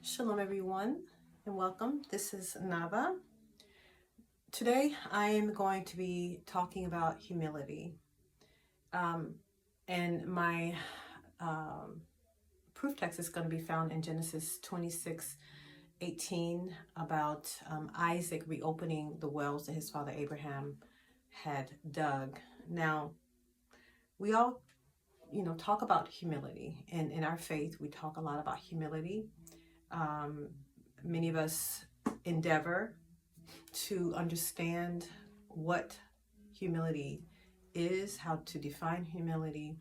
Shalom, everyone, and welcome. This is Nava. Today, I am going to be talking about humility. And my proof text is going to be found in Genesis 26:18 about Isaac reopening the wells that his father Abraham had dug. Now, we all, talk about humility. And in our faith, we talk a lot about humility. Many of us endeavor to understand what humility is, how to define humility.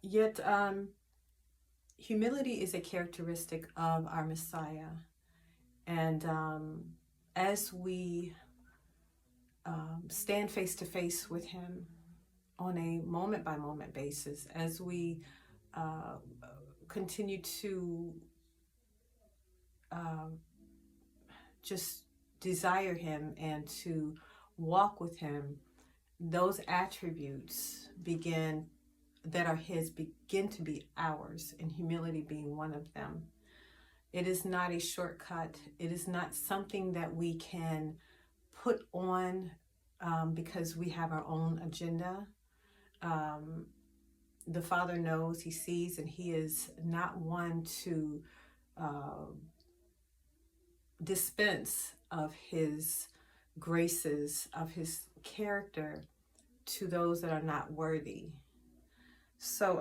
Yet, humility is a characteristic of our Messiah. And as we stand face to face with Him on a moment by moment basis, as we continue to just desire Him and to walk with Him, those attributes that are His begin to be ours, and humility being one of them. It is not a shortcut. It is not something that we can put on because we have our own agenda. The Father knows, He sees, and He is not one to dispense of His graces, of His character to those that are not worthy. So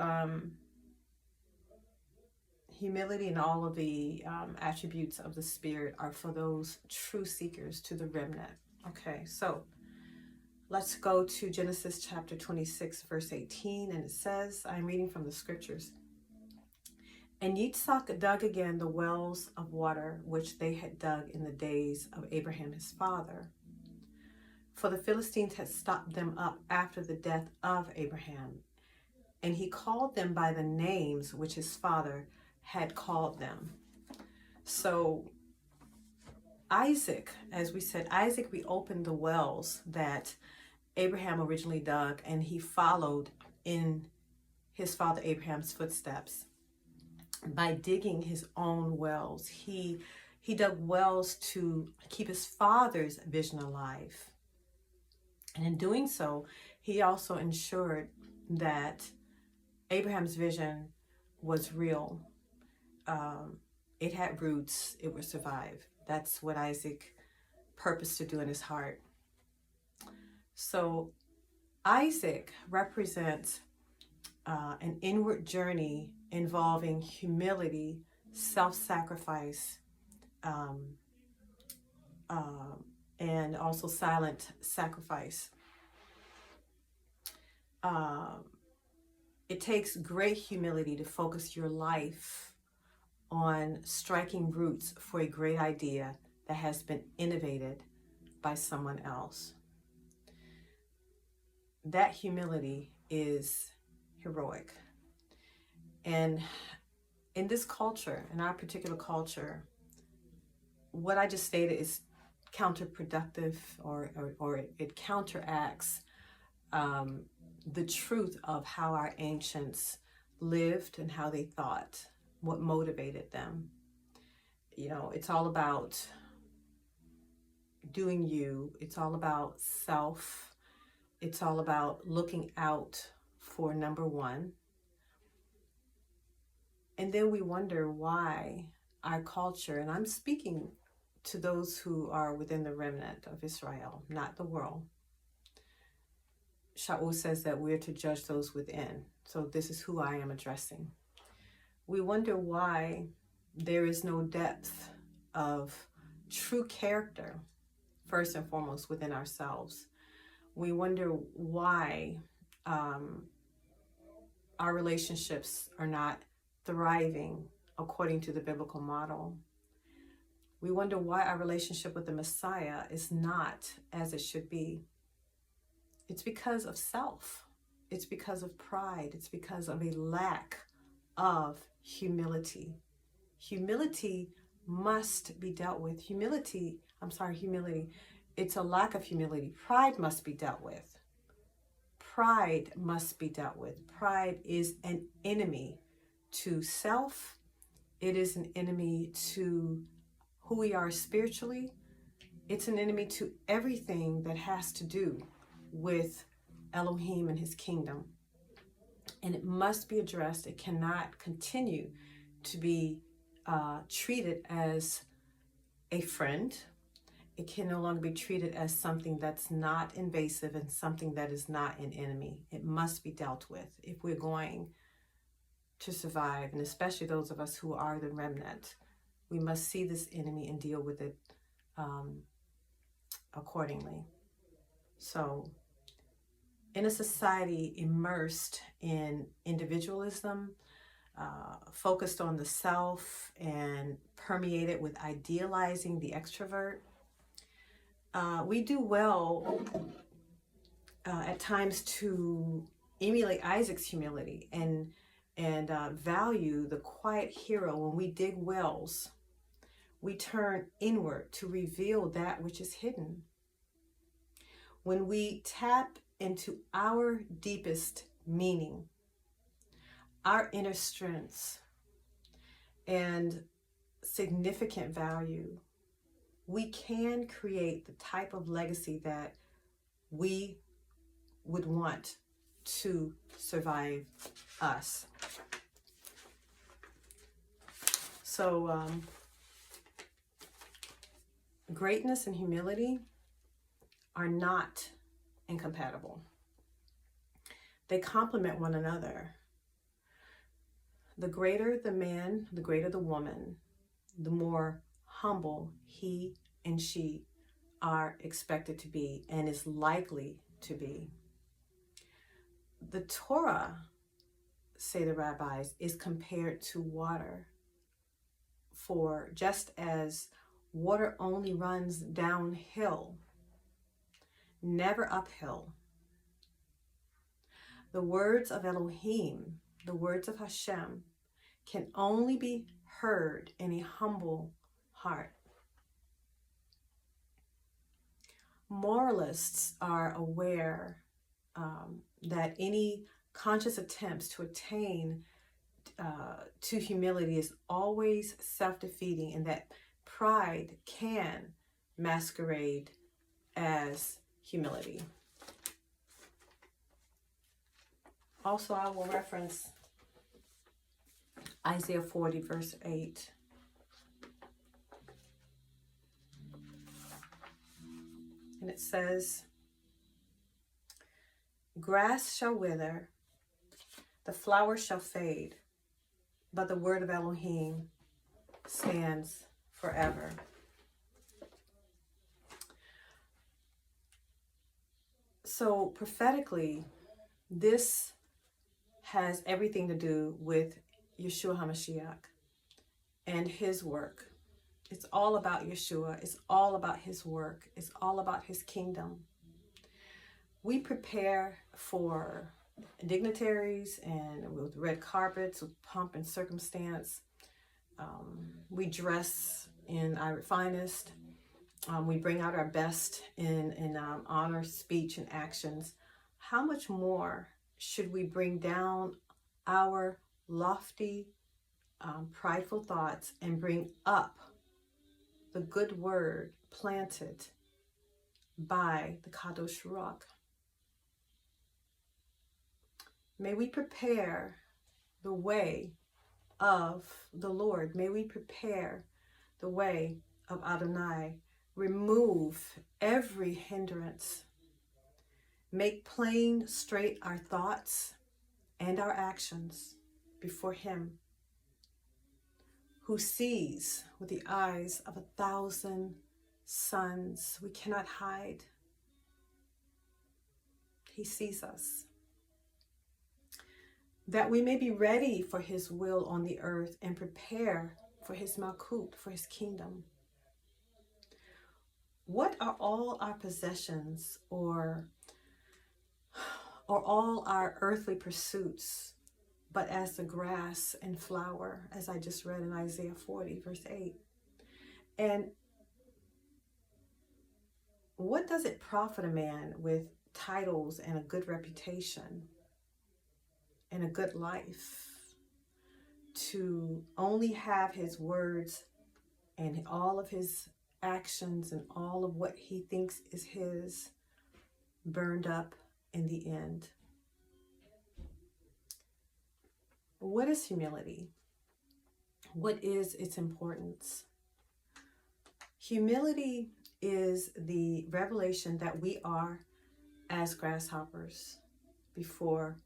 humility and all of the attributes of the Spirit are for those true seekers, to the remnant. Okay, so let's go to Genesis chapter 26, verse 18, and it says, I'm reading from the scriptures. And Yitzhak dug again the wells of water which they had dug in the days of Abraham his father. For the Philistines had stopped them up after the death of Abraham, and he called them by the names which his father had called them. So Isaac, as we said, Isaac reopened the wells that Abraham originally dug, and he followed in his father Abraham's footsteps by digging his own wells. He dug wells to keep his father's vision alive. And in doing so, he also ensured that Abraham's vision was real. It had roots. It would survive. That's what Isaac purposed to do in his heart. So Isaac represents an inward journey involving humility, self-sacrifice, and also silent sacrifice. It takes great humility to focus your life on striking roots for a great idea that has been innovated by someone else. That humility is heroic. And in this culture, in our particular culture, what I just stated is counterproductive, or it counteracts the truth of how our ancients lived and how they thought, what motivated them. It's all about doing you. It's all about self. It's all about looking out for number one. And then we wonder why our culture, and I'm speaking to those who are within the remnant of Israel, not the world. Shaul says that we're to judge those within. So this is who I am addressing. We wonder why there is no depth of true character, first and foremost, within ourselves. We wonder why our relationships are not thriving according to the biblical model. We wonder why our relationship with the Messiah is not as it should be. It's because of self. It's because of pride. It's because of a lack of humility. Humility must be dealt with. Humility. It's a lack of humility. Pride must be dealt with. Pride must be dealt with. Pride is an enemy to self It is an enemy to who we are spiritually. It's an enemy to everything that has to do with Elohim and his kingdom. And it must be addressed. It cannot continue to be treated as a friend. It can no longer be treated as something that's not invasive and something that is not an enemy. It must be dealt with if we're going to survive, and especially those of us who are the remnant. We must see this enemy and deal with it accordingly. So, in a society immersed in individualism, focused on the self and permeated with idealizing the extrovert, we do well at times to emulate Isaac's humility and value the quiet hero. When we dig wells, we turn inward to reveal that which is hidden. When we tap into our deepest meaning, our inner strengths, and significant value, we can create the type of legacy that we would want to survive us. So, greatness and humility are not incompatible. They complement one another. The greater the man, the greater the woman, the more humble he and she are expected to be and is likely to be. The Torah, say the rabbis, is compared to water. For just as water only runs downhill, never uphill, the words of Elohim, the words of Hashem, can only be heard in a humble heart. Moralists are aware that any conscious attempts to attain to humility is always self-defeating, and that pride can masquerade as humility. Also, I will reference Isaiah 40, verse 8. And it says, "Grass shall wither, the flower shall fade, but the word of Elohim stands forever." So prophetically, this has everything to do with Yeshua HaMashiach and his work. It's all about Yeshua. It's all about his work. It's all about his kingdom. We prepare for dignitaries and with red carpets, with pomp and circumstance. We dress in our finest. We bring out our best in honor, speech, and actions. How much more should we bring down our lofty, prideful thoughts and bring up the good word planted by the Kadosh Ruach? May we prepare the way of the Lord. May we prepare the way of Adonai. Remove every hindrance. Make plain, straight our thoughts and our actions before him, who sees with the eyes of 1,000 suns. We cannot hide. He sees us. That we may be ready for his will on the earth and prepare for his malkut, for his kingdom. What are all our possessions or all our earthly pursuits but as the grass and flower, as I just read in Isaiah 40, verse 8? And what does it profit a man with titles and a good reputation and a good life, to only have his words and all of his actions and all of what he thinks is his burned up in the end. What is humility? What is its importance? Humility is the revelation that we are as grasshoppers before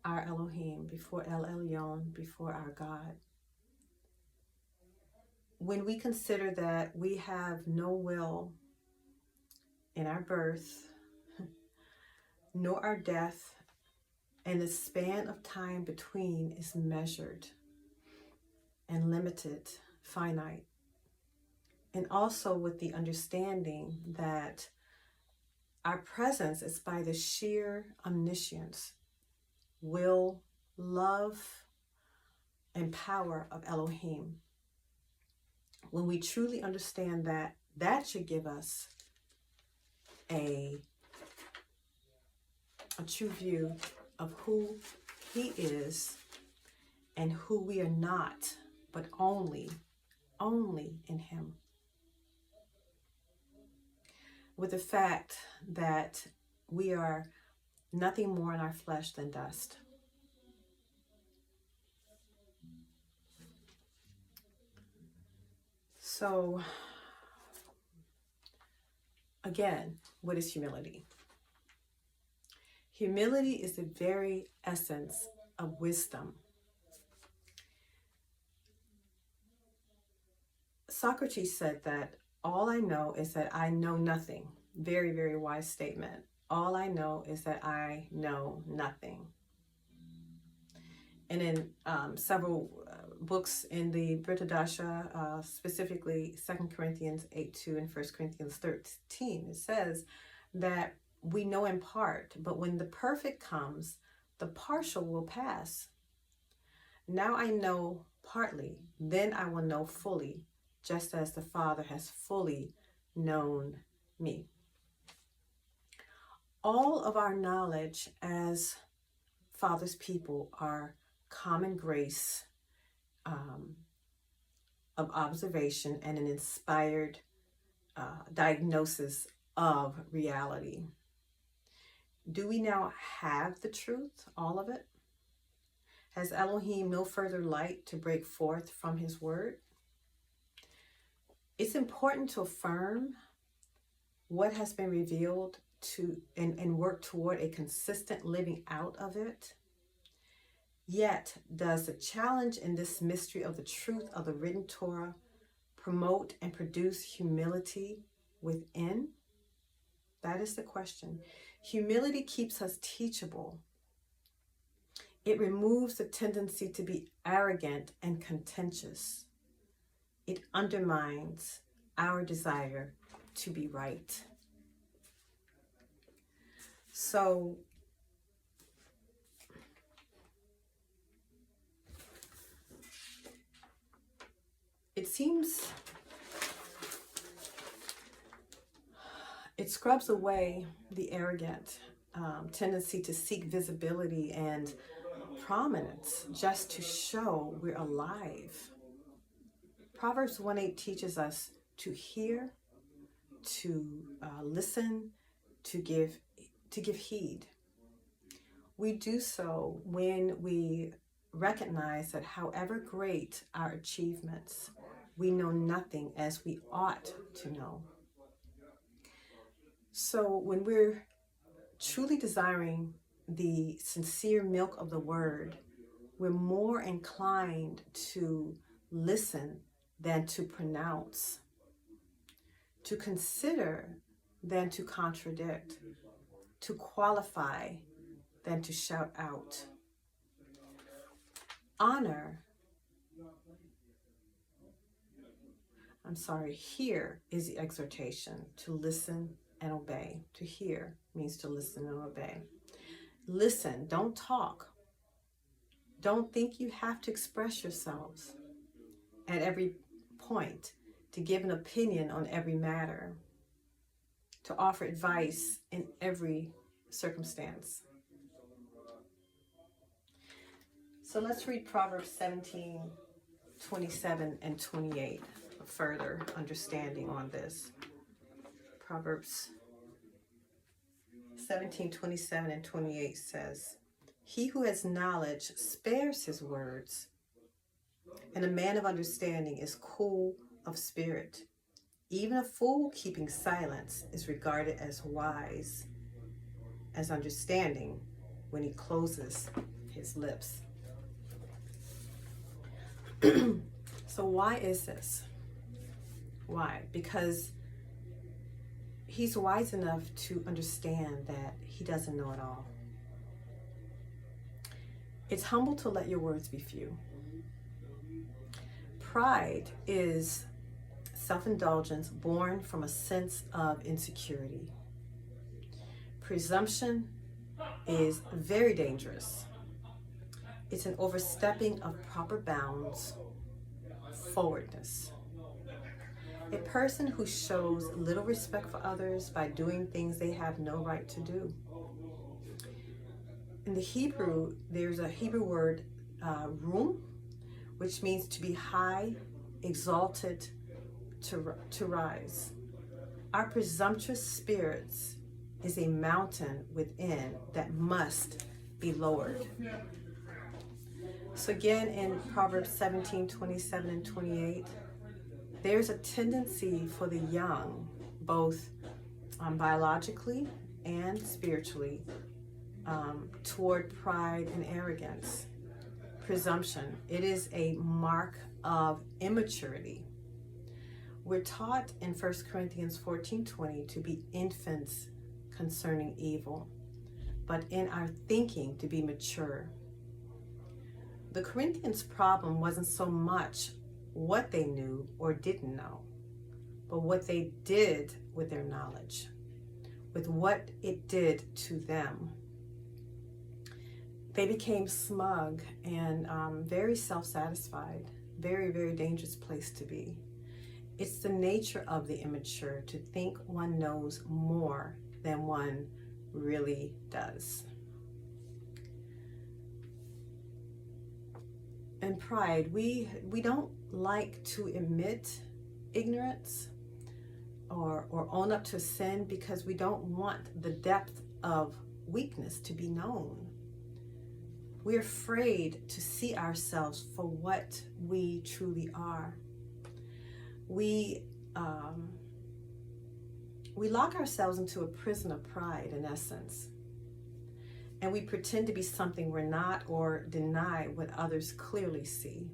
our Elohim, before El Elyon, before our God. When we consider that we have no will in our birth, nor our death, and the span of time between is measured and limited, finite, and also with the understanding that our presence is by the sheer omniscience, will, love, and power of Elohim. When we truly understand that, that should give us a true view of who he is and who we are not, but only in him. With the fact that we are nothing more in our flesh than dust. So, again, what is humility? Humility is the very essence of wisdom. Socrates said that all I know is that I know nothing. Very, very wise statement. All I know is that I know nothing. And in several books in the Brit Hadasha, specifically 2 Corinthians 8:2 and 1 Corinthians 13, it says that we know in part, but when the perfect comes, the partial will pass. Now I know partly, then I will know fully, just as the Father has fully known me. All of our knowledge as Father's people are common grace of observation and an inspired diagnosis of reality. Do we now have the truth, all of it? Has Elohim no further light to break forth from his word? It's important to affirm what has been revealed to and work toward a consistent living out of it. Yet, does the challenge in this mystery of the truth of the written Torah promote and produce humility within? That is the question. Humility keeps us teachable. It removes the tendency to be arrogant and contentious. It undermines our desire to be right. So, it seems it scrubs away the arrogant tendency to seek visibility and prominence just to show we're alive. Proverbs 1:8 teaches us to hear, to listen, to give heed. We do so when we recognize that however great our achievements, we know nothing as we ought to know. So when we're truly desiring the sincere milk of the word, we're more inclined to listen than to pronounce, to consider than to contradict, to qualify than to shout out. Here is the exhortation to listen and obey. To hear means to listen and obey. Listen, don't talk. Don't think you have to express yourselves at every point, to give an opinion on every matter, to offer advice in every circumstance. So let's read Proverbs 17, 27 and 28 for further understanding on this. Proverbs 17, 27 and 28 says, "He who has knowledge spares his words, and a man of understanding is cool of spirit. Even a fool keeping silence is regarded as wise, as understanding when he closes his lips." So why is this? Why? Because he's wise enough to understand that he doesn't know it all. It's humble to let your words be few. Pride is self-indulgence born from a sense of insecurity. Presumption is very dangerous. It's an overstepping of proper bounds, forwardness. A person who shows little respect for others by doing things they have no right to do. In the Hebrew, there's a Hebrew word, rum, which means to be high, exalted, to rise. Our presumptuous spirits is a mountain within that must be lowered. So again, in Proverbs 17, 27 and 28, there's a tendency for the young, both biologically and spiritually, toward pride and arrogance. Presumption, it is a mark of immaturity. We're taught in 1 Corinthians 14:20 to be infants concerning evil, but in our thinking to be mature. The Corinthians' problem wasn't so much what they knew or didn't know, but what they did with their knowledge, with what it did to them. They became smug and very self-satisfied. Very, very dangerous place to be. It's the nature of the immature to think one knows more than one really does. And pride, we don't like to admit ignorance or own up to sin because we don't want the depth of weakness to be known. We're afraid to see ourselves for what we truly are. We lock ourselves into a prison of pride, in essence, and we pretend to be something we're not or deny what others clearly see.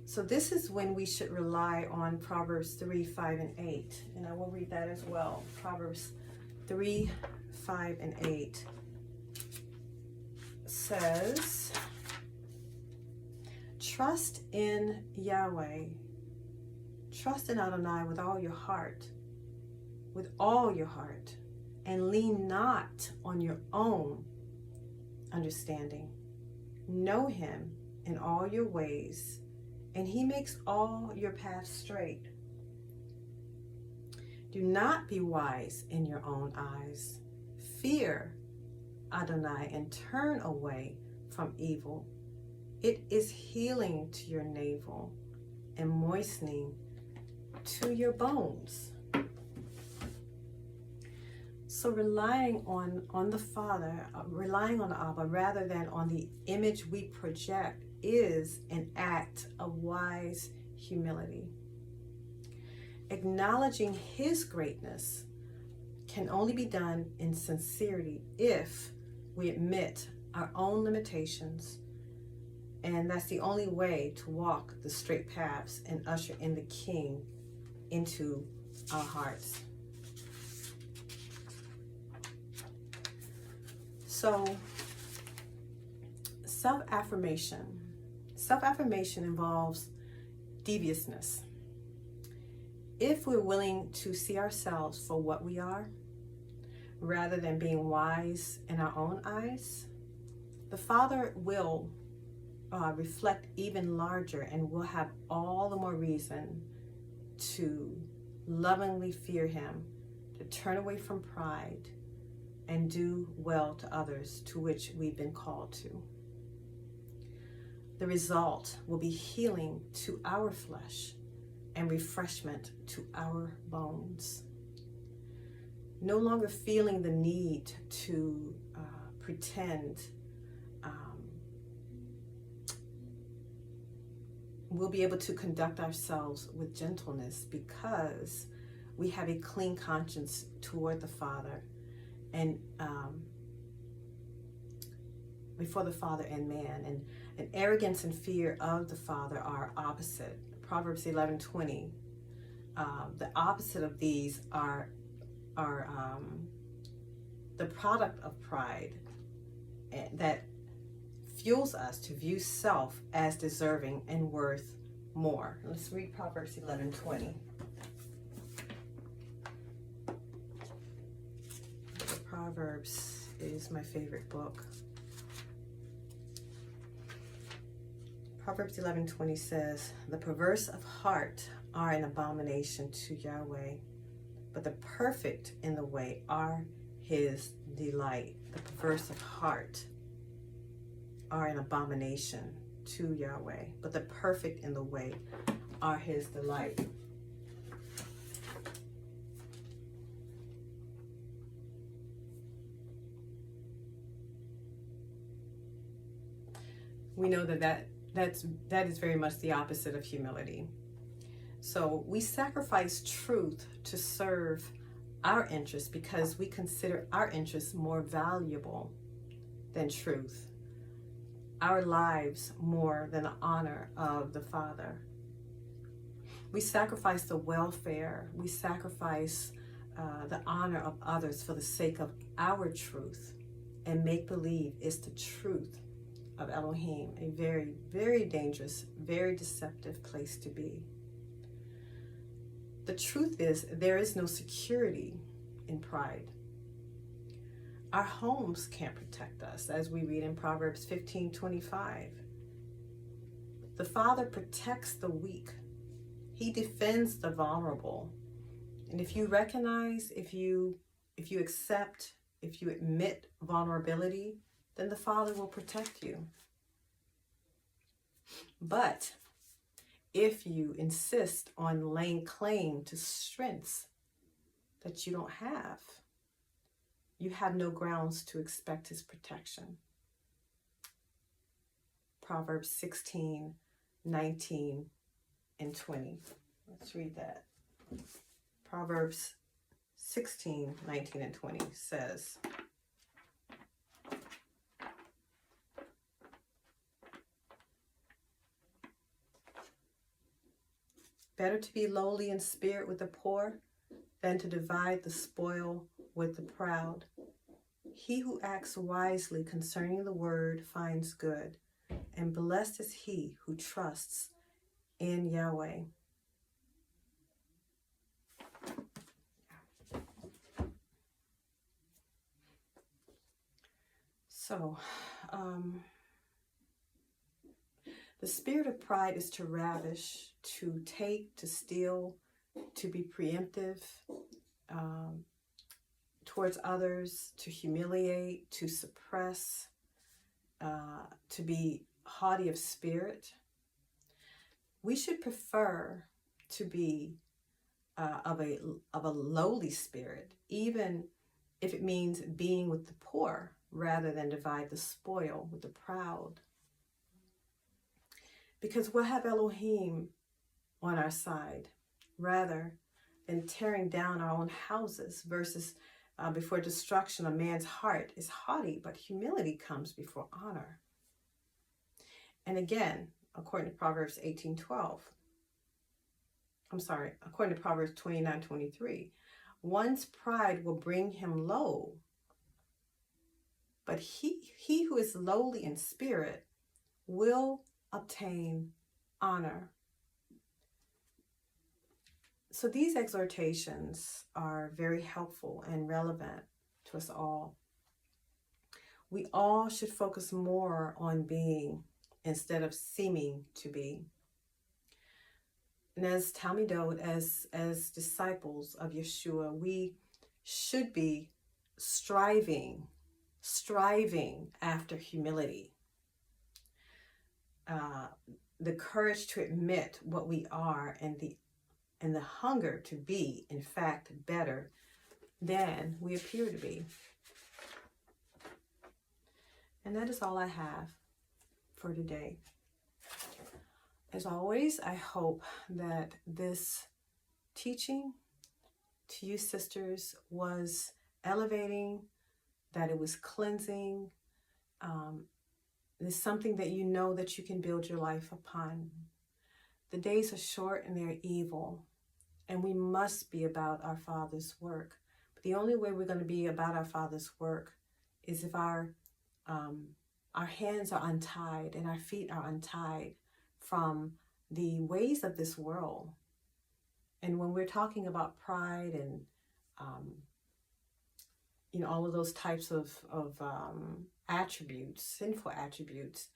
So this is when we should rely on Proverbs 3, 5, and 8, and I will read that as well. Proverbs 3, 5, and 8 says, "Trust in Yahweh, trust in Adonai with all your heart, and lean not on your own understanding. Know him in all your ways, and he makes all your paths straight. Do not be wise in your own eyes. Fear Adonai and turn away from evil. It is healing to your navel and moistening to your bones." So relying on the Father, relying on Abba rather than on the image we project is an act of wise humility. Acknowledging his greatness can only be done in sincerity if we admit our own limitations, and that's the only way to walk the straight paths and usher in the King into our hearts. So, self-affirmation. Self-affirmation involves deviousness. If we're willing to see ourselves for what we are, rather than being wise in our own eyes, the Father will reflect even larger and will have all the more reason to lovingly fear him, to turn away from pride, and do well to others to which we've been called to. The result will be healing to our flesh and refreshment to our bones. No longer feeling the need to pretend. We'll be able to conduct ourselves with gentleness because we have a clean conscience toward the Father and before the Father and man. And arrogance and fear of the Father are opposite. Proverbs 11:20. The opposite of these are the product of pride that fuels us to view self as deserving and worth more. Let's read Proverbs 11:20. Proverbs is my favorite book. Proverbs 11:20 says, "The perverse of heart are an abomination to Yahweh, but the perfect in the way are his delight." The perverse of heart are an abomination to Yahweh, but the perfect in the way are his delight. We know that is very much the opposite of humility. So we sacrifice truth to serve our interests because we consider our interests more valuable than truth, our lives more than the honor of the Father. We sacrifice the welfare, we sacrifice the honor of others for the sake of our truth, and make believe is the truth of Elohim, a very, very dangerous, very deceptive place to be. The truth is, there is no security in pride. Our homes can't protect us, as we read in Proverbs 15:25. The Father protects the weak. He defends the vulnerable. And if you recognize, if you accept, if you admit vulnerability, then the Father will protect you. But if you insist on laying claim to strengths that you don't have, you have no grounds to expect his protection. Proverbs 16:19 and 20. Let's read that. Proverbs 16:19 and 20 says, "Better to be lowly in spirit with the poor than to divide the spoil with the proud. He who acts wisely concerning the word finds good, and blessed is he who trusts in Yahweh." So, the spirit of pride is to ravish, to take, to steal, to be preemptive towards others, to humiliate, to suppress, to be haughty of spirit. We should prefer to be of a lowly spirit, even if it means being with the poor, rather than divide the spoil with the proud. Because we'll have Elohim on our side, rather than tearing down our own houses. Versus before destruction, a man's heart is haughty, but humility comes before honor. And again, according to Proverbs 18:12, according to Proverbs 29:23, one's pride will bring him low, but he who is lowly in spirit will obtain honor. So these exhortations are very helpful and relevant to us all. We all should focus more on being instead of seeming to be. And as Talmidot, as disciples of Yeshua, we should be striving after humility. the courage to admit what we are, and the hunger to be, in fact, better than we appear to be. And that is all I have for today. As always, I hope that this teaching to you sisters was elevating, that it was cleansing. It's something that you know that you can build your life upon. The days are short and they're evil, and we must be about our Father's work. But the only way we're going to be about our Father's work is if our hands are untied and our feet are untied from the ways of this world. And when we're talking about pride and all of those types of attributes, sinful attributes,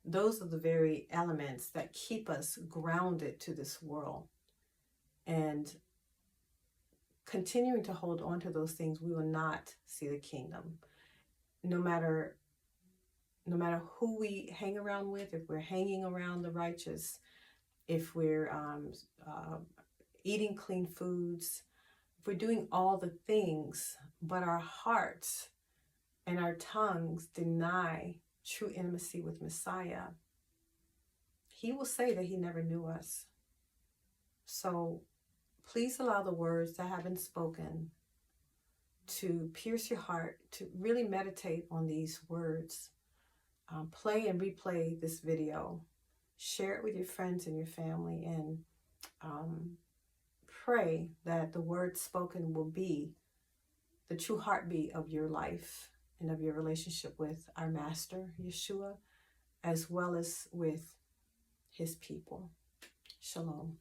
those are the very elements that keep us grounded to this world. And continuing to hold on to those things, we will not see the kingdom. No matter who we hang around with, if we're hanging around the righteous, if we're eating clean foods, if we're doing all the things, but our hearts and our tongues deny true intimacy with Messiah, he will say that he never knew us. So please allow the words that have been spoken to pierce your heart, to really meditate on these words. Play and replay this video. Share it with your friends and your family, and pray that the words spoken will be the true heartbeat of your life and of your relationship with our Master, Yeshua, as well as with his people. Shalom.